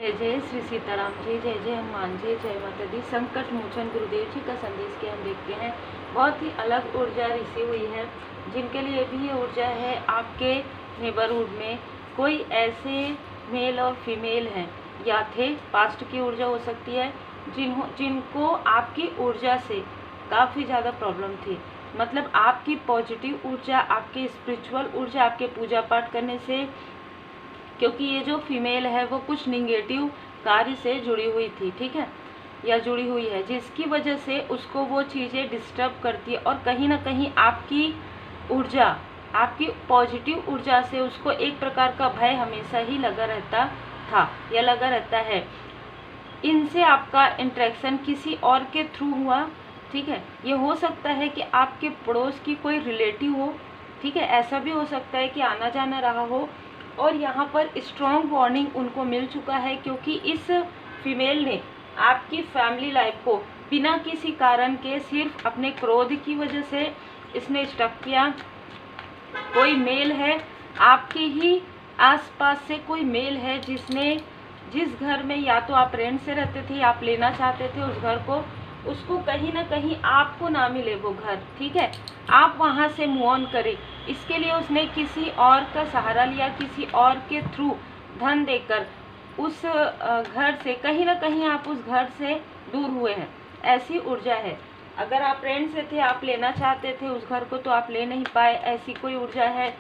जय जय श्री सीताराम जी, जय जय हनुमान जी, जय माता दी। संकट मोचन गुरुदेव जी का संदेश के हम देखते हैं। बहुत ही अलग ऊर्जा रिसीव हुई है। जिनके लिए भी ये ऊर्जा है, आपके नेबरहुड में कोई ऐसे मेल और फीमेल हैं या थे, पास्ट की ऊर्जा हो सकती है, जिनको आपकी ऊर्जा से काफ़ी ज़्यादा प्रॉब्लम थी। मतलब आपकी पॉजिटिव ऊर्जा, आपकी स्पिरिचुअल ऊर्जा, आपके पूजा पाठ करने से, क्योंकि ये जो फीमेल है वो कुछ निगेटिव कार्य से जुड़ी हुई थी, ठीक है, या जुड़ी हुई है, जिसकी वजह से उसको वो चीज़ें डिस्टर्ब करती है। और कहीं ना कहीं आपकी ऊर्जा, आपकी पॉजिटिव ऊर्जा से उसको एक प्रकार का भय हमेशा ही लगा रहता था या लगा रहता है। इनसे आपका इंटरेक्शन किसी और के थ्रू हुआ, ठीक है। ये हो सकता है कि आपके पड़ोस की कोई रिलेटिव हो, ठीक है, ऐसा भी हो सकता है कि आना जाना रहा हो। और यहाँ पर स्ट्रॉन्ग वार्निंग उनको मिल चुका है, क्योंकि इस फीमेल ने आपकी फैमिली लाइफ को बिना किसी कारण के सिर्फ अपने क्रोध की वजह से इसने स्टक किया। कोई मेल है आपके ही आसपास से, कोई मेल है जिस घर में या तो आप रेंट से रहते थे या आप लेना चाहते थे उस घर को, उसको कहीं ना कहीं आपको ना मिले वो घर, ठीक है, आप वहाँ से मूव ऑन करें। इसके लिए उसने किसी और का सहारा लिया, किसी और के थ्रू धन देकर उस घर से, कहीं ना कहीं आप उस घर से दूर हुए हैं। ऐसी ऊर्जा है। अगर आप रेंट से थे, आप लेना चाहते थे उस घर को, तो आप ले नहीं पाए, ऐसी कोई ऊर्जा है।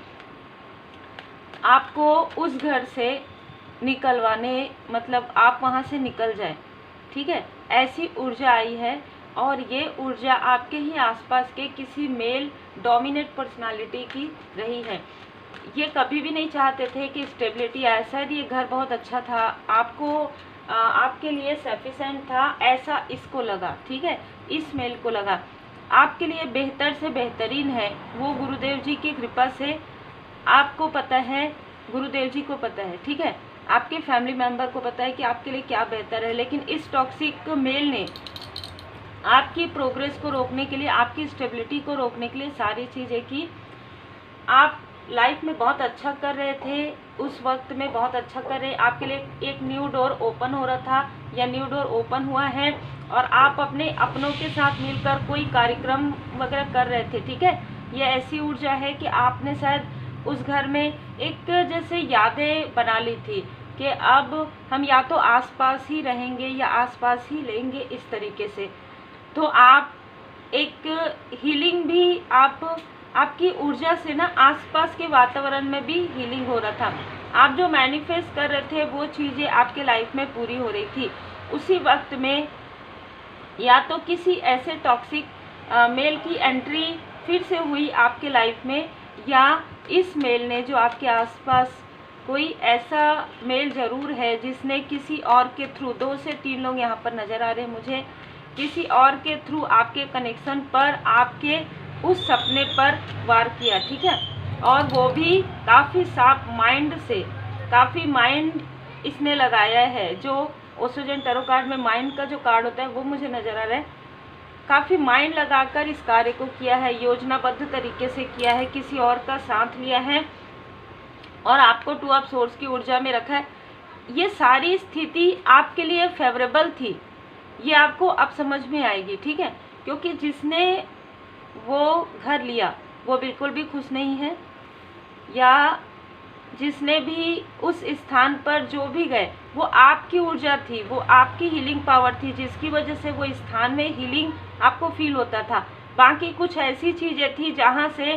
आपको उस घर से निकलवाने, मतलब आप वहाँ से निकल जाए, ठीक है, ऐसी ऊर्जा आई है। और ये ऊर्जा आपके ही आसपास के किसी मेल डोमिनेट पर्सनालिटी की रही है। ये कभी भी नहीं चाहते थे कि स्टेबिलिटी आए। शायद ये घर बहुत अच्छा था, आपके लिए सफिशेंट था, ऐसा इसको लगा, ठीक है, इस मेल को लगा। आपके लिए बेहतर से बेहतरीन है वो गुरुदेव जी की कृपा से आपको पता है, गुरुदेव जी को पता है, ठीक है, आपके फैमिली मेंबर को पता है कि आपके लिए क्या बेहतर है। लेकिन इस टॉक्सिक मेल ने आपकी प्रोग्रेस को रोकने के लिए, आपकी स्टेबिलिटी को रोकने के लिए सारी चीज़ें की। आप लाइफ में बहुत अच्छा कर रहे थे, उस वक्त में बहुत अच्छा कर रहे, आपके लिए एक न्यू डोर ओपन हो रहा था या न्यू डोर ओपन हुआ है, और आप अपने अपनों के साथ मिलकर कोई कार्यक्रम वगैरह कर रहे थे, ठीक है। ये ऐसी ऊर्जा है कि आपने शायद उस घर में एक जैसे यादें बना ली थी कि अब हम या तो आसपास ही रहेंगे या आसपास ही लेंगे, इस तरीके से। तो आप एक हीलिंग भी, आपकी ऊर्जा से ना आसपास के वातावरण में भी हीलिंग हो रहा था। आप जो मैनिफेस्ट कर रहे थे वो चीज़ें आपके लाइफ में पूरी हो रही थी। उसी वक्त में या तो किसी ऐसे टॉक्सिक मेल की एंट्री फिर से हुई आपके लाइफ में, या इस मेल ने जो आपके आसपास, कोई ऐसा मेल ज़रूर है जिसने किसी और के थ्रू, 2 से 3 लोग यहाँ पर नज़र आ रहे हैं मुझे, किसी और के थ्रू आपके कनेक्शन पर, आपके उस सपने पर वार किया, ठीक है। और वो भी काफ़ी साफ माइंड से, काफ़ी माइंड इसने लगाया है। जो ओशो टैरो कार्ड में माइंड का जो कार्ड होता है वो मुझे नज़र आ रहा है। काफ़ी माइंड लगाकर इस कार्य को किया है, योजनाबद्ध तरीके से किया है, किसी और का साथ लिया है और आपको 2 ऑफ सोर्स की ऊर्जा में रखा है। ये सारी स्थिति आपके लिए फेवरेबल थी, ये आपको अब समझ में आएगी, ठीक है, क्योंकि जिसने वो घर लिया वो बिल्कुल भी खुश नहीं है, या जिसने भी उस स्थान पर जो भी गए वो आपकी ऊर्जा थी, वो आपकी हीलिंग पावर थी, जिसकी वजह से वो स्थान में हीलिंग आपको फील होता था। बाकी कुछ ऐसी चीज़ें थी जहाँ से,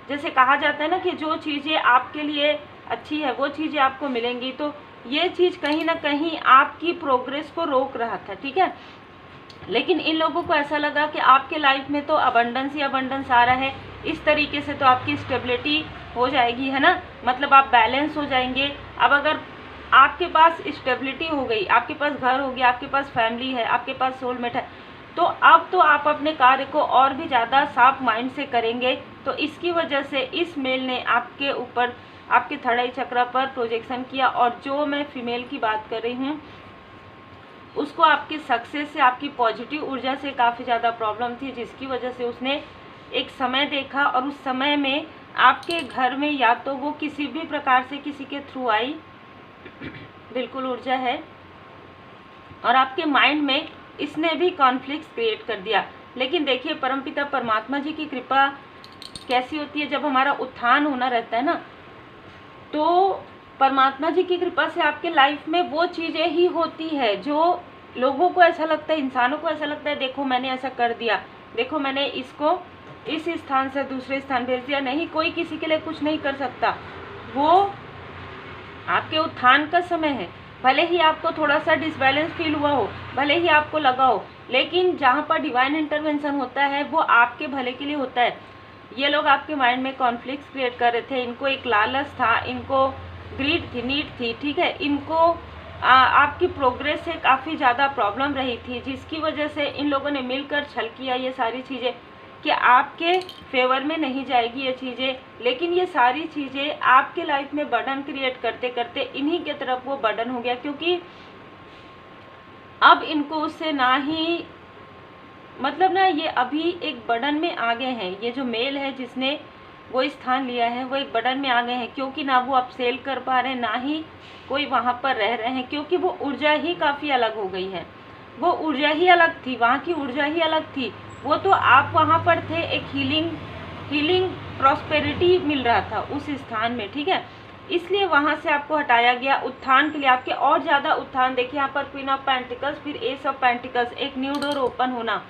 जैसे कहा जाता है ना कि जो चीज़ें आपके लिए अच्छी है वो चीज़ें आपको मिलेंगी, तो ये चीज़ कहीं ना कहीं आपकी प्रोग्रेस को रोक रहा था, ठीक है। लेकिन इन लोगों को ऐसा लगा कि आपके लाइफ में तो अबंडेंस ही अबंडेंस आ रहा है, इस तरीके से तो आपकी स्टेबिलिटी हो जाएगी, है ना, मतलब आप बैलेंस हो जाएंगे। अब अगर आपके पास स्टेबिलिटी हो गई, आपके पास घर हो गया, आपके पास फैमिली है, आपके पास सोलमेट है, तो अब तो आप अपने कार्य को और भी ज़्यादा साफ माइंड से करेंगे। तो इसकी वजह से इस मेल ने आपके ऊपर, आपके थर्ड आई चक्र पर प्रोजेक्शन किया। और जो मैं फीमेल की बात कर रही हूँ, उसको आपकी सक्सेस से, आपकी पॉजिटिव ऊर्जा से काफ़ी ज़्यादा प्रॉब्लम थी, जिसकी वजह से उसने एक समय देखा, और उस समय में आपके घर में या तो वो किसी भी प्रकार से किसी के थ्रू आई, बिल्कुल ऊर्जा है, और आपके माइंड में इसने भी कॉन्फ्लिक्ट क्रिएट कर दिया। लेकिन देखिए परमपिता परमात्मा जी की कृपा कैसी होती है, जब हमारा उत्थान होना रहता है ना, तो परमात्मा जी की कृपा से आपके लाइफ में वो चीज़ें ही होती है जो लोगों को ऐसा लगता है, इंसानों को ऐसा लगता है देखो मैंने ऐसा कर दिया, देखो मैंने इसको इस स्थान से दूसरे स्थान भेज दिया। नहीं, कोई किसी के लिए कुछ नहीं कर सकता। वो आपके उत्थान का समय है। भले ही आपको थोड़ा सा डिसबैलेंस फील हुआ हो, भले ही आपको लगा हो, लेकिन जहाँ पर डिवाइन इंटरवेंशन होता है वो आपके भले के लिए होता है। ये लोग आपके माइंड में कॉन्फ्लिक्ट क्रिएट कर रहे थे, इनको एक लालच था, इनको ग्रीड थी, नीड थी, ठीक है, इनको आपकी प्रोग्रेस से काफ़ी ज़्यादा प्रॉब्लम रही थी, जिसकी वजह से इन लोगों ने मिलकर छल किया ये सारी चीज़ें कि आपके फेवर में नहीं जाएगी ये चीज़ें। लेकिन ये सारी चीज़ें आपके लाइफ में बर्डन क्रिएट करते करते इन्हीं के तरफ वो बर्डन हो गया, क्योंकि अब इनको उससे ना ही मतलब ना, ये अभी एक बर्डन में आ गए हैं। ये जो मेल है जिसने वो स्थान लिया है वो एक बर्डन में आ गए हैं, क्योंकि ना वो अब सेल कर पा रहे हैं, ना ही कोई वहाँ पर रह रहे हैं, क्योंकि वो ऊर्जा ही काफ़ी अलग हो गई है। वो ऊर्जा ही अलग थी, वहाँ की ऊर्जा ही अलग थी। वो तो आप वहाँ पर थे, एक हीलिंग प्रॉस्पेरिटी मिल रहा था उस स्थान में, ठीक है, इसलिए वहाँ से आपको हटाया गया उत्थान के लिए, आपके और ज़्यादा उत्थान। देखिए यहाँ पर क्वीन ऑफ पेंटिकल्स, फिर एस ऑफ पेंटिकल्स, एक न्यू डोर ओपन होना।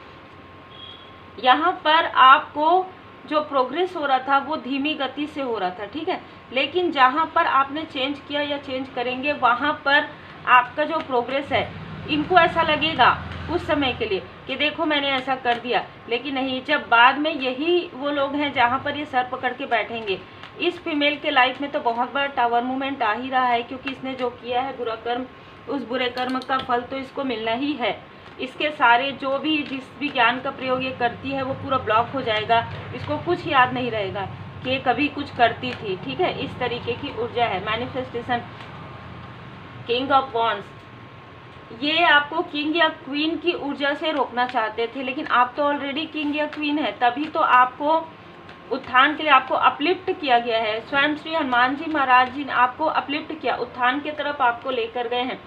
यहाँ पर आपको जो प्रोग्रेस हो रहा था वो धीमी गति से हो रहा था, ठीक है, लेकिन जहाँ पर आपने चेंज किया या चेंज करेंगे वहाँ पर आपका जो प्रोग्रेस है, इनको ऐसा लगेगा उस समय के लिए कि देखो मैंने ऐसा कर दिया, लेकिन नहीं, जब बाद में यही वो लोग हैं जहाँ पर ये सर पकड़ के बैठेंगे। इस फीमेल के लाइफ में तो बहुत बड़ा टावर मूवमेंट आ ही रहा है, क्योंकि इसने जो किया है बुरा कर्म, उस बुरे कर्म का फल तो इसको मिलना ही है। इसके सारे जो भी जिस भी ज्ञान का प्रयोग ये करती है वो पूरा ब्लॉक हो जाएगा, इसको कुछ याद नहीं रहेगा कि ये कभी कुछ करती थी, ठीक है, इस तरीके की ऊर्जा है। मैनिफेस्टेशन, किंग ऑफ वॉन्ड्स, ये आपको किंग या क्वीन की ऊर्जा से रोकना चाहते थे, लेकिन आप तो ऑलरेडी किंग या क्वीन है, तभी तो आपको उत्थान के लिए आपको अपलिफ्ट किया गया है। स्वयं श्री हनुमान जी महाराज जी ने आपको अपलिफ्ट किया, उत्थान की तरफ आपको लेकर गए हैं।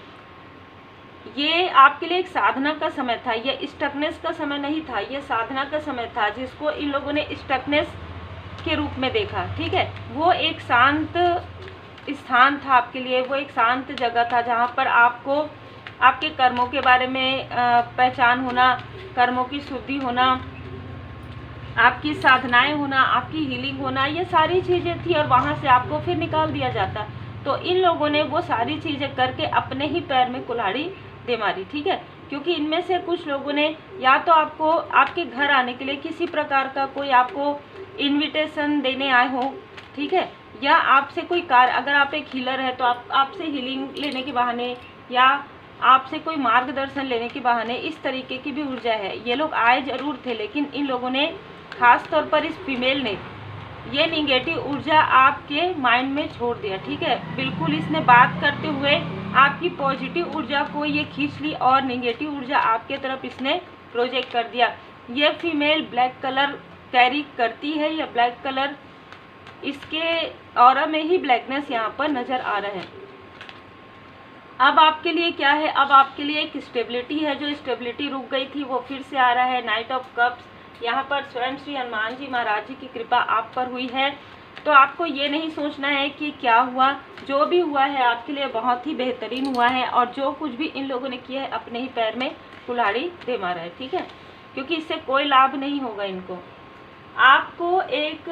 ये आपके लिए एक साधना का समय था, ये स्टकनेस का समय नहीं था, ये साधना का समय था, जिसको इन लोगों ने स्टकनेस के रूप में देखा, ठीक है। वो एक शांत स्थान था आपके लिए, वो एक शांत जगह था जहाँ पर आपको आपके कर्मों के बारे में पहचान होना, कर्मों की शुद्धि होना, आपकी साधनाएं होना, आपकी हीलिंग होना, ये सारी चीज़ें थी, और वहाँ से आपको फिर निकाल दिया जाता। तो इन लोगों ने वो सारी चीज़ें करके अपने ही पैर में कुल्हाड़ी दे मारी, ठीक है, क्योंकि इनमें से कुछ लोगों ने या तो आपको आपके घर आने के लिए किसी प्रकार का कोई आपको इनविटेशन देने आए हो, ठीक है, या आपसे कोई कार्य, अगर आप एक हीलर है तो आपसे हीलिंग लेने के बहाने या आपसे कोई मार्गदर्शन लेने के बहाने, इस तरीके की भी ऊर्जा है। ये लोग आए जरूर थे, लेकिन इन लोगों ने खास तौर पर इस फीमेल ने ये निगेटिव ऊर्जा आपके माइंड में छोड़ दिया, ठीक है, बिल्कुल इसने बात करते हुए आपकी पॉजिटिव ऊर्जा को ये खींच ली और निगेटिव ऊर्जा आपके तरफ इसने प्रोजेक्ट कर दिया। ये फीमेल ब्लैक कलर कैरी करती है, या ब्लैक कलर इसके ऑरा में ही ब्लैकनेस यहाँ पर नज़र आ रहा है। अब आपके लिए क्या है, अब आपके लिए एक स्टेबिलिटी है, जो स्टेबिलिटी रुक गई थी वो फिर से आ रहा है। नाइट ऑफ कप्स, यहाँ पर स्वयं श्री हनुमान जी महाराज जी की कृपा आप पर हुई है, तो आपको ये नहीं सोचना है कि क्या हुआ, जो भी हुआ है आपके लिए बहुत ही बेहतरीन हुआ है, और जो कुछ भी इन लोगों ने किया है अपने ही पैर में कुल्हाड़ी दे मारा है, ठीक है, क्योंकि इससे कोई लाभ नहीं होगा इनको। आपको एक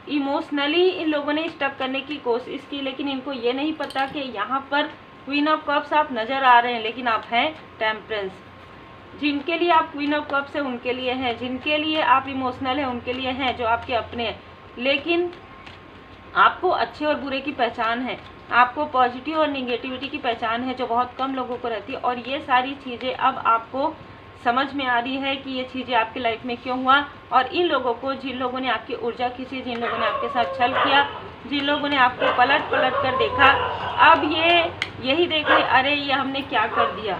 इमोशनली इन लोगों ने स्टक करने की कोशिश की, लेकिन इनको ये नहीं पता कि यहाँ पर क्वीन ऑफ कप्स आप नज़र आ रहे हैं, लेकिन आप हैं टेम्परेंस। जिनके लिए आप क्वीन ऑफ कप्स है उनके लिए हैं, जिनके लिए आप इमोशनल हैं उनके लिए हैं, जो आपके अपने हैं, लेकिन आपको अच्छे और बुरे की पहचान है, आपको पॉजिटिव और निगेटिविटी की पहचान है, जो बहुत कम लोगों को रहती है। और ये सारी चीज़ें अब आपको समझ में आ रही है कि ये चीज़ें आपकी लाइफ में क्यों हुआ, और इन लोगों को, जिन लोगों ने आपकी ऊर्जा खींची, जिन लोगों ने आपके साथ छल किया, जिन लोगों ने आपको पलट पलट कर देखा, अब ये यही देख रहे, अरे ये हमने क्या कर दिया,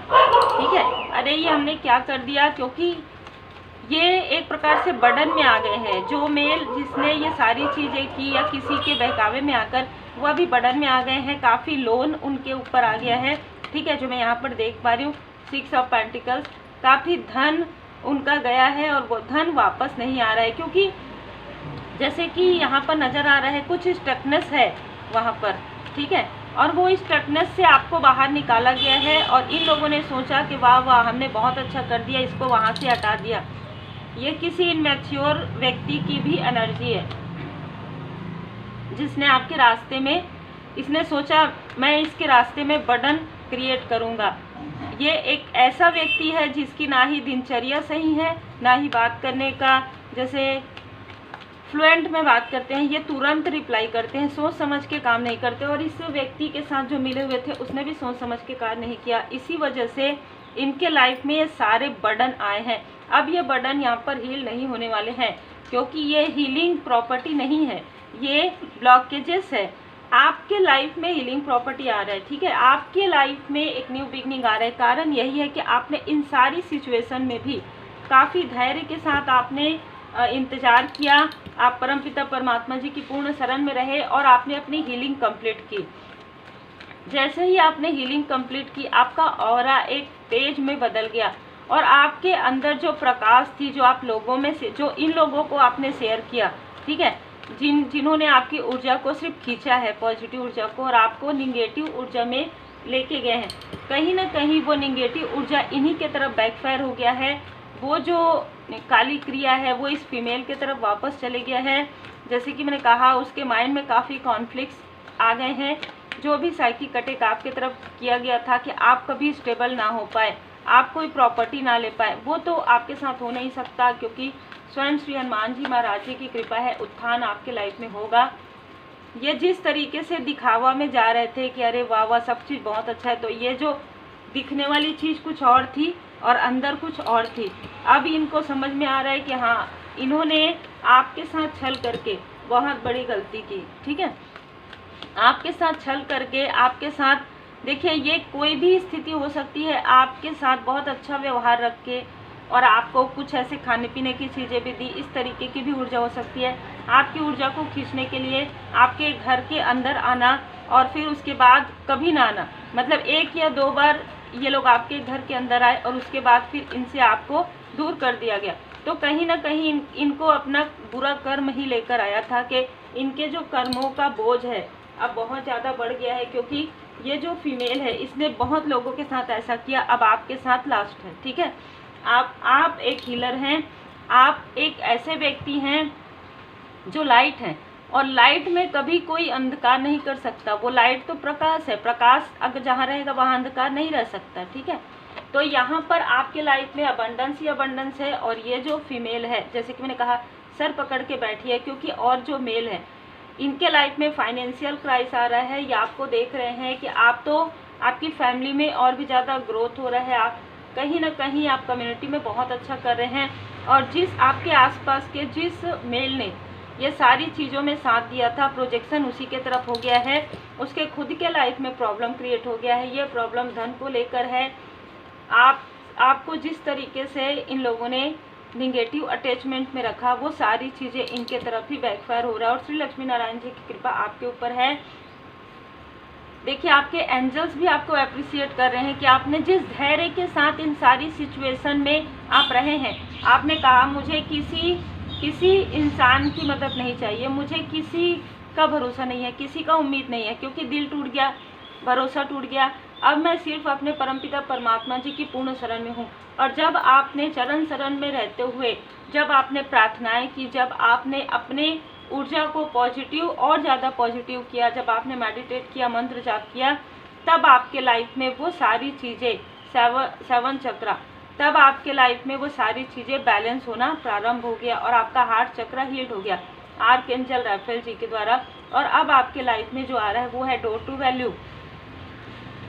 ठीक है, अरे ये हमने क्या कर दिया, क्योंकि ये एक प्रकार से बर्डन में आ गए हैं। जो मेल जिसने ये सारी चीज़ें की या किसी के बहकावे में आकर, वो अभी बर्डन में आ गए हैं, काफ़ी लोन उनके ऊपर आ गया है, ठीक है, जो मैं यहाँ पर देख पा रही हूँ 6 ऑफ पेंटिकल्स, काफ़ी धन उनका गया है और वो धन वापस नहीं आ रहा है, क्योंकि जैसे कि यहाँ पर नज़र आ रहा है कुछ स्टकनेस है वहाँ पर, ठीक है, और वो स्टकनेस से आपको बाहर निकाला गया है और इन लोगों ने सोचा कि वाह वाह हमने बहुत अच्छा कर दिया, इसको वहाँ से हटा दिया। ये किसी इनमैच्योर व्यक्ति की भी एनर्जी है जिसने आपके रास्ते में, इसने सोचा मैं इसके रास्ते में बर्डन क्रिएट करूँगा। ये एक ऐसा व्यक्ति है जिसकी ना ही दिनचर्या सही है, ना ही बात करने का, जैसे फ्लुएंट में बात करते हैं, ये तुरंत रिप्लाई करते हैं, सोच समझ के काम नहीं करते। और इस व्यक्ति के साथ जो मिले हुए थे उसने भी सोच समझ के कार्य नहीं किया, इसी वजह से इनके लाइफ में ये सारे बर्डन आए हैं। अब ये बर्डन यहाँ पर हील नहीं होने वाले हैं, क्योंकि ये हीलिंग प्रॉपर्टी नहीं है, ये ब्लॉकेजेस है। आपके लाइफ में हीलिंग प्रॉपर्टी आ रहा है, ठीक है, आपके लाइफ में एक न्यू बिगनिंग आ रहा है। कारण यही है कि आपने इन सारी सिचुएशन में भी काफ़ी धैर्य के साथ आपने इंतज़ार किया, आप परमपिता परमात्मा जी की पूर्ण शरण में रहे और आपने अपनी हीलिंग कंप्लीट की। जैसे ही आपने हीलिंग कंप्लीट की, आपका ऑरा एक तेज में बदल गया और आपके अंदर जो प्रकाश थी, जो आप लोगों में से, जो इन लोगों को आपने शेयर किया, ठीक है, जिन्होंने आपकी ऊर्जा को सिर्फ खींचा है, पॉजिटिव ऊर्जा को, और आपको निगेटिव ऊर्जा में लेके गए हैं, कहीं ना कहीं वो निगेटिव ऊर्जा इन्हीं के तरफ बैकफायर हो गया है। वो जो काली क्रिया है वो इस फीमेल के तरफ वापस चले गया है। जैसे कि मैंने कहा, उसके माइंड में काफ़ी कॉन्फ्लिक्ट्स आ गए हैं। जो भी साइकिक अटैक आपके तरफ किया गया था कि आप कभी स्टेबल ना हो पाए, आप कोई प्रॉपर्टी ना ले पाए, वो तो आपके साथ हो नहीं सकता, क्योंकि स्वयं श्री हनुमान जी महाराज जी की कृपा है, उत्थान आपके लाइफ में होगा। ये जिस तरीके से दिखावा में जा रहे थे कि अरे वाह वाह सब चीज़ बहुत अच्छा है, तो ये जो दिखने वाली चीज़ कुछ और थी और अंदर कुछ और थी। अब इनको समझ में आ रहा है कि हाँ, इन्होंने आपके साथ छल करके बहुत बड़ी गलती की, ठीक है, आपके साथ छल करके, आपके साथ, देखिए ये कोई भी स्थिति हो सकती है, आपके साथ बहुत अच्छा व्यवहार रख के और आपको कुछ ऐसे खाने पीने की चीज़ें भी दी, इस तरीके की भी ऊर्जा हो सकती है। आपकी ऊर्जा को खींचने के लिए आपके घर के अंदर आना और फिर उसके बाद कभी ना आना, मतलब 1 या 2 बार ये लोग आपके घर के अंदर आए और उसके बाद फिर इनसे आपको दूर कर दिया गया। तो कहीं ना कहीं इनको अपना बुरा कर्म ही लेकर आया था कि इनके जो कर्मों का बोझ है अब बहुत ज़्यादा बढ़ गया है, क्योंकि ये जो फीमेल है इसने बहुत लोगों के साथ ऐसा किया, अब आपके साथ लास्ट है, ठीक है। आप एक हीलर हैं, आप एक ऐसे व्यक्ति हैं जो लाइट हैं, और लाइट में कभी कोई अंधकार नहीं कर सकता। वो लाइट तो प्रकाश है, प्रकाश अगर जहाँ रहेगा वहाँ अंधकार नहीं रह सकता, ठीक है। तो यहाँ पर आपके लाइफ में अबंडेंस ही अबंडेंस है। और ये जो फीमेल है, जैसे कि मैंने कहा, सर पकड़ के बैठी है, क्योंकि और जो मेल है इनके लाइफ में फाइनेंशियल क्राइसिस आ रहा है, या आपको देख रहे हैं कि आप तो आपकी फैमिली में और भी ज़्यादा ग्रोथ हो रहा है, आप कहीं ना कहीं आप कम्युनिटी में बहुत अच्छा कर रहे हैं, और जिस आपके आसपास के जिस मेल ने ये सारी चीज़ों में साथ दिया था, प्रोजेक्शन उसी के तरफ हो गया है, उसके खुद के लाइफ में प्रॉब्लम क्रिएट हो गया है। ये प्रॉब्लम धन को लेकर है। आपको जिस तरीके से इन लोगों ने निगेटिव अटैचमेंट में रखा, वो सारी चीज़ें इनके तरफ ही बैकफायर हो रहा है, और श्री लक्ष्मी नारायण जी की कृपा आपके ऊपर है। देखिए, आपके एंजल्स भी आपको अप्रिशिएट कर रहे हैं कि आपने जिस धैर्य के साथ इन सारी सिचुएशन में आप रहे हैं। आपने कहा मुझे किसी इंसान की मदद नहीं चाहिए, मुझे किसी का भरोसा नहीं है, किसी का उम्मीद नहीं है, क्योंकि दिल टूट गया, भरोसा टूट गया। अब मैं सिर्फ अपने परमपिता परमात्मा जी की पूर्ण शरण में हूँ। और जब आपने चरण शरण में रहते हुए, जब आपने प्रार्थनाएं की, जब आपने अपने ऊर्जा को पॉजिटिव और ज़्यादा पॉजिटिव किया, जब आपने मेडिटेट किया, मंत्र जाप किया, तब आपके लाइफ में वो सारी चीज़ें, 7 चक्रा, तब आपके लाइफ में वो सारी चीज़ें बैलेंस होना प्रारंभ हो गया और आपका हार्ट चक्रा हील्ड हो गया आर्कएंजल राफेल जी के द्वारा। और अब आपके लाइफ में जो आ रहा है वो है डोर टू वैल्यू।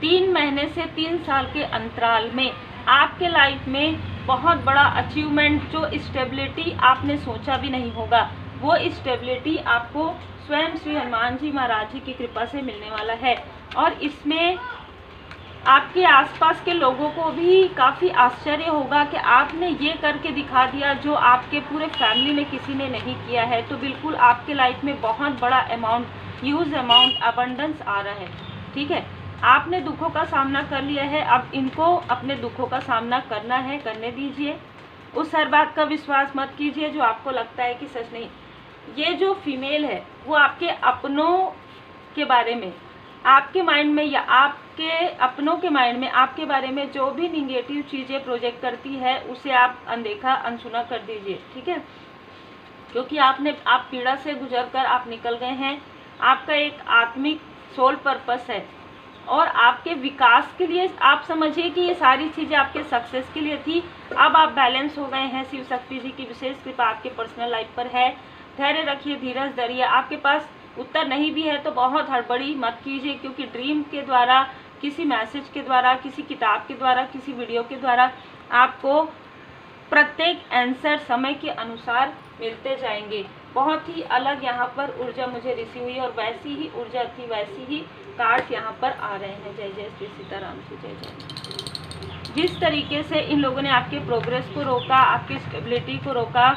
3 महीने से 3 साल के अंतराल में आपके लाइफ में बहुत बड़ा अचीवमेंट, जो स्टेबिलिटी आपने सोचा भी नहीं होगा, वो स्टेबिलिटी आपको स्वयं श्री हनुमान जी महाराज जी की कृपा से मिलने वाला है। और इसमें आपके आसपास के लोगों को भी काफ़ी आश्चर्य होगा कि आपने ये करके दिखा दिया जो आपके पूरे फैमिली में किसी ने नहीं किया है। तो बिल्कुल आपके लाइफ में बहुत बड़ा अमाउंट, ह्यूज अमाउंट, अबंडेंस आ रहा है, ठीक है। आपने दुखों का सामना कर लिया है, अब इनको अपने दुखों का सामना करना है, करने दीजिए। उस हर बात का विश्वास मत कीजिए जो आपको लगता है कि सच नहीं। ये जो फीमेल है वो आपके अपनों के बारे में, आपके माइंड में या आपके अपनों के माइंड में आपके बारे में जो भी निगेटिव चीज़ें प्रोजेक्ट करती है उसे आप अनदेखा अनसुना कर दीजिए, ठीक है। क्योंकि आप पीड़ा से गुजरकर आप निकल गए हैं। आपका एक आत्मिक सोल पर्पस है और आपके विकास के लिए आप समझिए कि ये सारी चीज़ें आपके सक्सेस के लिए थी। अब आप बैलेंस हो गए हैं। शिव शक्ति जी की विशेष कृपा आपके पर्सनल लाइफ पर है। धैर्य रखिए, धीरज धरिए। आपके पास उत्तर नहीं भी है तो बहुत हड़बड़ी मत कीजिए, क्योंकि ड्रीम के द्वारा, किसी मैसेज के द्वारा, किसी किताब के द्वारा, किसी वीडियो के द्वारा आपको प्रत्येक आंसर समय के अनुसार मिलते जाएंगे। बहुत ही अलग यहाँ पर ऊर्जा मुझे रिसीव हुई और वैसी ही ऊर्जा थी, वैसी ही कार्ड्स यहाँ पर आ रहे हैं। जय जय श्री सीताराम जी, जय जय। जिस तरीके से इन लोगों ने आपके प्रोग्रेस को रोका, आपकी स्टेबिलिटी को रोका,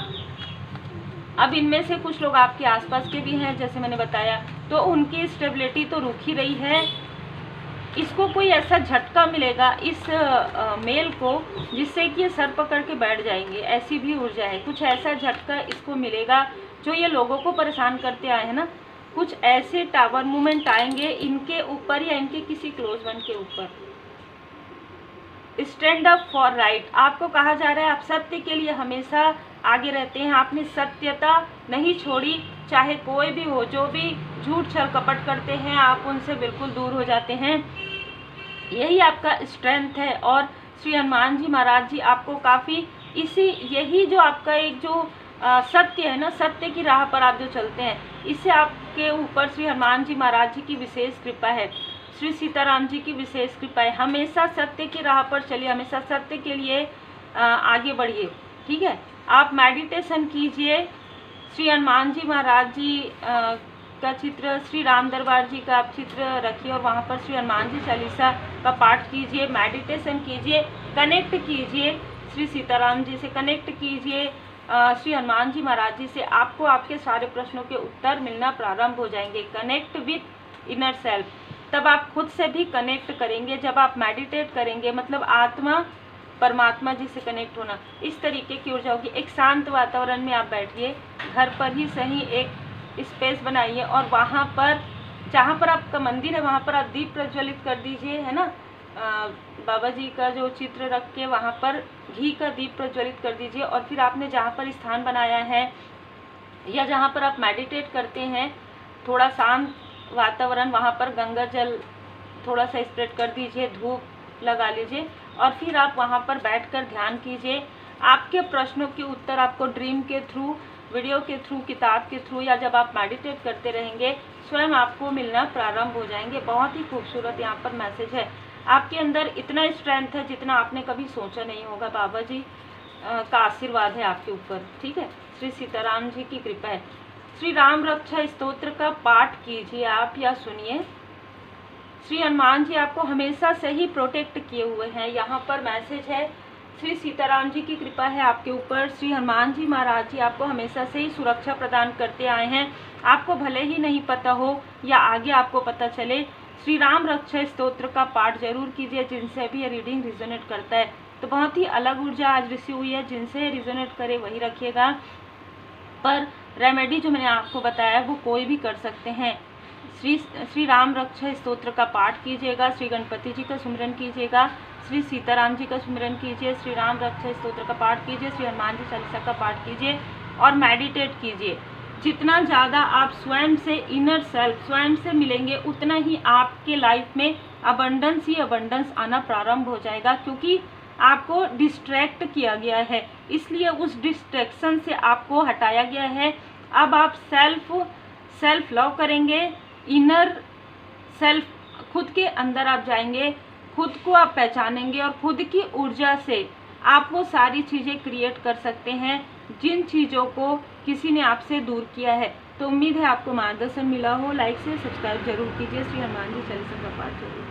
अब इनमें से कुछ लोग आपके आसपास के भी हैं जैसे मैंने बताया, तो उनकी स्टेबिलिटी तो रुक ही रही है। इसको कोई ऐसा झटका मिलेगा इस मेल को जिससे कि ये सर पकड़ के बैठ जाएंगे, ऐसी भी ऊर्जा है। कुछ ऐसा झटका इसको मिलेगा जो ये लोगों को परेशान करते आए हैं ना, कुछ ऐसे टावर मूवमेंट आएंगे इनके ऊपर या इनके किसी क्लोज वन के ऊपर। स्टैंड अप फॉर राइट, आपको कहा जा रहा है आप सत्य के लिए हमेशा आगे रहते हैं। आपने सत्यता नहीं छोड़ी, चाहे कोई भी हो, जो भी झूठ छल कपट करते हैं आप उनसे बिल्कुल दूर हो जाते हैं। यही आपका स्ट्रेंथ है। और श्री हनुमान जी महाराज जी आपको काफ़ी यही जो आपका एक जो सत्य है ना, सत्य की राह पर आप जो चलते हैं, इससे आपके ऊपर श्री हनुमान जी महाराज जी की विशेष कृपा है, श्री सीताराम जी की विशेष कृपा है। हमेशा सत्य की राह पर चलिए, हमेशा सत्य के लिए आगे बढ़िए, ठीक है। आप मेडिटेशन कीजिए, श्री हनुमान जी महाराज जी का चित्र, श्री राम दरबार जी का आप चित्र रखिए और वहाँ पर श्री हनुमान जी चालीसा का पाठ कीजिए, मेडिटेशन कीजिए, कनेक्ट कीजिए, श्री सीताराम जी से कनेक्ट कीजिए, श्री हनुमान जी महाराज जी से। आपको आपके सारे प्रश्नों के उत्तर मिलना प्रारंभ हो जाएंगे। कनेक्ट विथ इनर सेल्फ, तब आप खुद से भी कनेक्ट करेंगे। जब आप मेडिटेट करेंगे मतलब आत्मा परमात्मा जी से कनेक्ट होना, इस तरीके की ऊर्जा होगी। एक शांत वातावरण में आप बैठिए, घर पर ही सही एक स्पेस बनाइए और वहाँ पर जहाँ पर आपका मंदिर है वहाँ पर आप दीप प्रज्वलित कर दीजिए, है ना। बाबा जी का जो चित्र रख के वहाँ पर घी का दीप प्रज्वलित कर दीजिए। और फिर आपने जहाँ पर स्थान बनाया है या जहाँ पर आप मेडिटेट करते हैं, थोड़ा शांत वातावरण, वहाँ पर गंगा जल थोड़ा सा स्प्रेड कर दीजिए, धूप लगा लीजिए और फिर आप वहाँ पर बैठकर ध्यान कीजिए। आपके प्रश्नों के उत्तर आपको ड्रीम के थ्रू, वीडियो के थ्रू, किताब के थ्रू या जब आप मेडिटेट करते रहेंगे स्वयं आपको मिलना प्रारंभ हो जाएंगे। बहुत ही खूबसूरत यहाँ पर मैसेज है। आपके अंदर इतना स्ट्रेंथ है जितना आपने कभी सोचा नहीं होगा। बाबा जी का आशीर्वाद है आपके ऊपर, ठीक है। श्री सीताराम जी की कृपा है। श्री राम रक्षा स्तोत्र का पाठ कीजिए आप या सुनिए। श्री हनुमान जी आपको हमेशा से ही प्रोटेक्ट किए हुए हैं। यहाँ पर मैसेज है, श्री सीताराम जी की कृपा है आपके ऊपर। श्री हनुमान जी महाराज जी आपको हमेशा से ही सुरक्षा प्रदान करते आए हैं। आपको भले ही नहीं पता हो या आगे आपको पता चले, श्री राम रक्षा स्तोत्र का पाठ जरूर कीजिए जिनसे भी ये रीडिंग रिजोनेट करता है। तो बहुत ही अलग ऊर्जा आज रिसीव हुई है, जिनसे रिजोनेट करे वही रखिएगा। पर रेमेडी जो मैंने आपको बताया वो कोई भी कर सकते हैं। श्री राम रक्षा स्तोत्र का पाठ कीजिएगा, श्री गणपति जी का सुमिरन कीजिएगा, श्री सीताराम जी का सुमिरन कीजिए, श्री राम रक्षा स्तोत्र का पाठ कीजिए, श्री हनुमान जी चालीसा का पाठ कीजिए और मेडिटेट कीजिए। जितना ज़्यादा आप स्वयं से इनर सेल्फ स्वयं से मिलेंगे उतना ही आपके लाइफ में अबंडेंस ही अबंडेंस आना प्रारंभ हो जाएगा, क्योंकि आपको डिस्ट्रैक्ट किया गया है, इसलिए उस डिस्ट्रैक्शन से आपको हटाया गया है। अब आप सेल्फ लव करेंगे, इनर सेल्फ खुद के अंदर आप जाएंगे, खुद को आप पहचानेंगे और खुद की ऊर्जा से आप वो सारी चीज़ें क्रिएट कर सकते हैं जिन चीज़ों को किसी ने आपसे दूर किया है। तो उम्मीद है आपको मार्गदर्शन मिला हो। लाइक से सब्सक्राइब जरूर कीजिए। श्री हनुमान जी चालीसा का पाठ जरूर